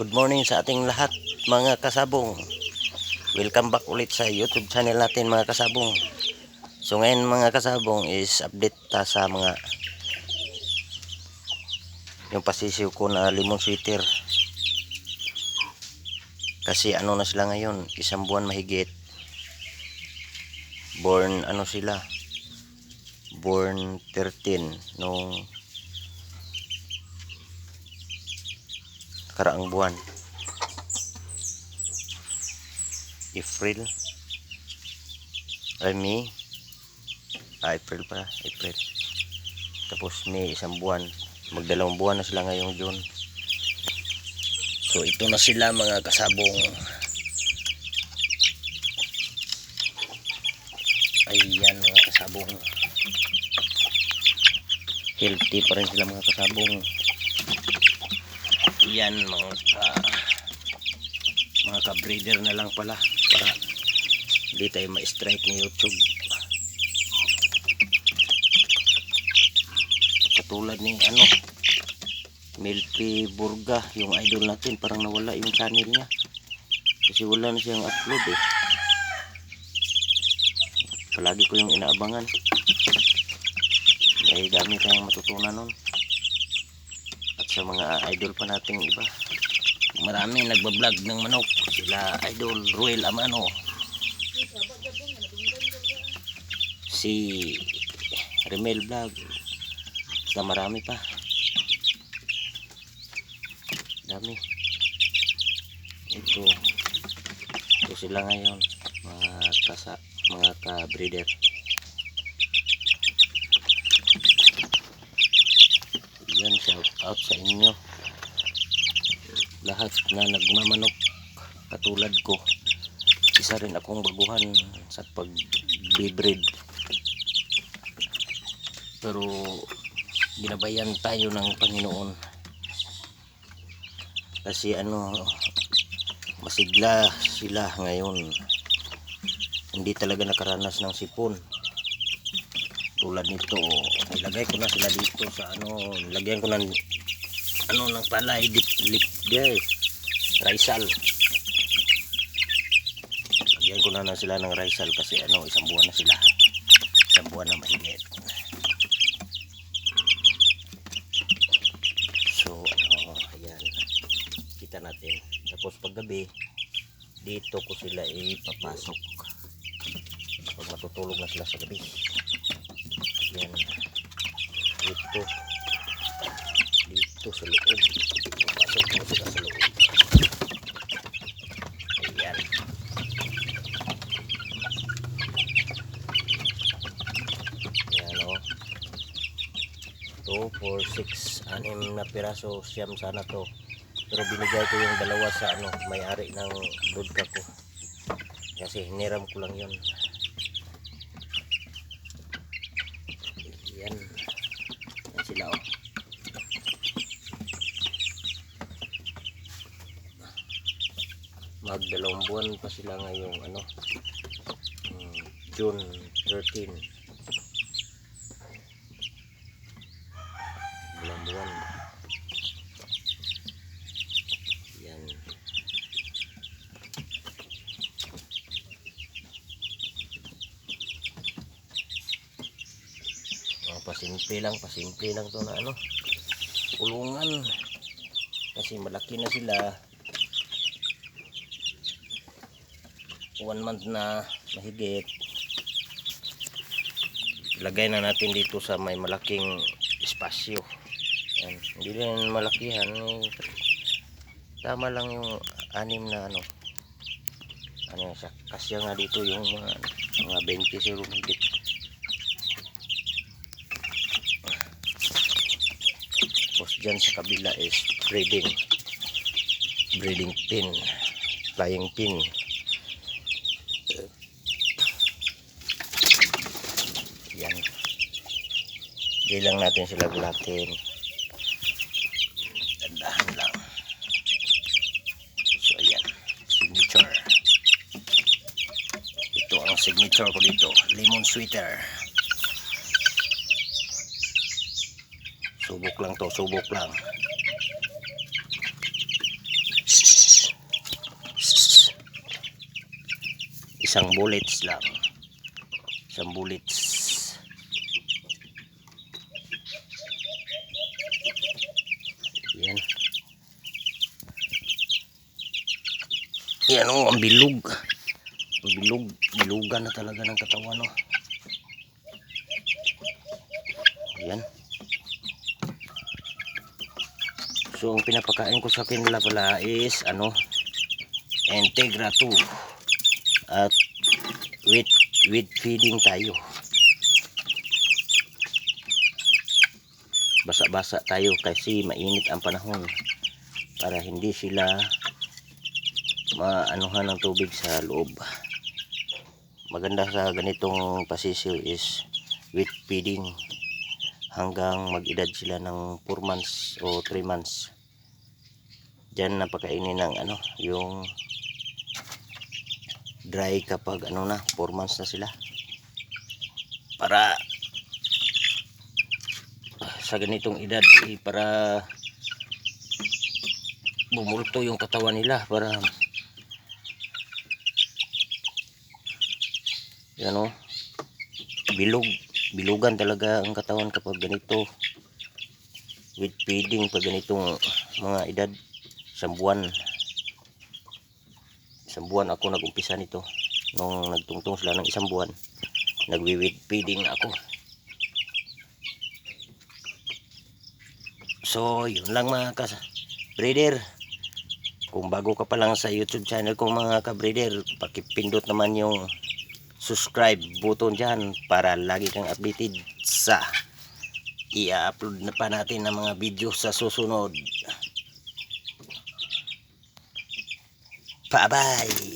Good morning sa ating lahat mga kasabong. Welcome back ulit sa YouTube channel natin mga kasabong. So ngayon mga kasabong is update ta sa mga yung pasisiw ko na lemon sweater. Kasi ano na sila ngayon, isang buwan mahigit. Born ano sila? Born 13 nung karaang buwan. April. April pa. April. Tapos May, isang buwan. Magdalawang buwan na sila ngayong June. So ito na sila mga kasabong. Ayan mga kasabong. Healthy pa rin sila mga kasabong. Yan mga ka-breeder na lang pala para hindi tayo ma-strike ni YouTube. Katulad ni Melpi Burga, yung idol natin, parang nawala yung channel niya kasi wala na siyang upload palagi ko yung inaabangan. Dami tayong matutunan nun. At sa mga idol pa nating iba, marami nagbablog ng manok, sila idol Ruel Amano, si Remel Vlog, basta marami pa, dami. Ito sila ngayon mga ka-breeder. Yan, shout out sa inyo lahat na nagmamanok katulad ko. Isa rin akong baguhan sa pag-breed, pero ginabayan tayo ng Panginoon kasi masigla sila ngayon, hindi talaga nakaranas ng sipon tulad nito. Nilagay ko na sila dito sa nilagyan ko ng ng palay Raisal. Lagyan ko na sila ng Raisal kasi isang buwan na sila, isang buwan na mahigit. So ayan, kita natin. Tapos paggabi dito ko sila ipapasok pag matutulog na sila sa gabi. Yan, dito sa loob, pasok mo sila sa loob. Ayan, ayan 2, 4, 6, 6 na piraso, siyam sana to, pero binigay ko yung dalawa sa may-ari ng broodcock ko kasi hiniram ko lang yun. Yan sila magdalawang buwan pa sila ngayong June 13. Dalawang buwan. Yan. Pasimple lang to na kulungan kasi malaki na sila. 1 month na mahigit. Ilagay na natin dito sa may malaking espasyo. Yan. Hindi rin malakihan, tama lang yung 6 na siya. Kasya nga dito yung mga 20 siguro mahigit. Tapos dyan sa kabila is breeding pin, flying pin. Yan, di lang natin sila gulatin, dandahan lang. So ayan, signature, ito ang signature ko dito, lemon sweater. Subok lang to, subok lang. isang bullets lang. Isang bullets. Yan. Yan o, ang bilog. Ang bilog. Bilugan na talaga ng katawan o. Yan. So ang pinapakain ko sa kanila pala is Integra 2 at with feeding tayo. Basa-basa tayo kasi mainit ang panahon para hindi sila maanuhan ng tubig sa loob. Maganda sa ganitong pasisiw is with feeding hanggang mag-edad sila ng 4 months o 3 months. Diyan napakainin ng yung dry kapag 4 months na sila. Para sa ganitong edad para bumulto yung katawan nila, para bilugan talaga ang katawan kapag ganito with feeding. Pag ganitong mga edad, isang buwan ako nag-umpisa nito. Nung nagtungtong sila ng isang buwan, nagwi-with feeding ako. So yun lang mga ka-breeder. Kung bago ka pa lang sa YouTube channel ko mga ka-breeder, pakipindot naman yung subscribe button dyan para lagi kang updated sa i-upload na pa natin ng mga video sa susunod. Bye bye.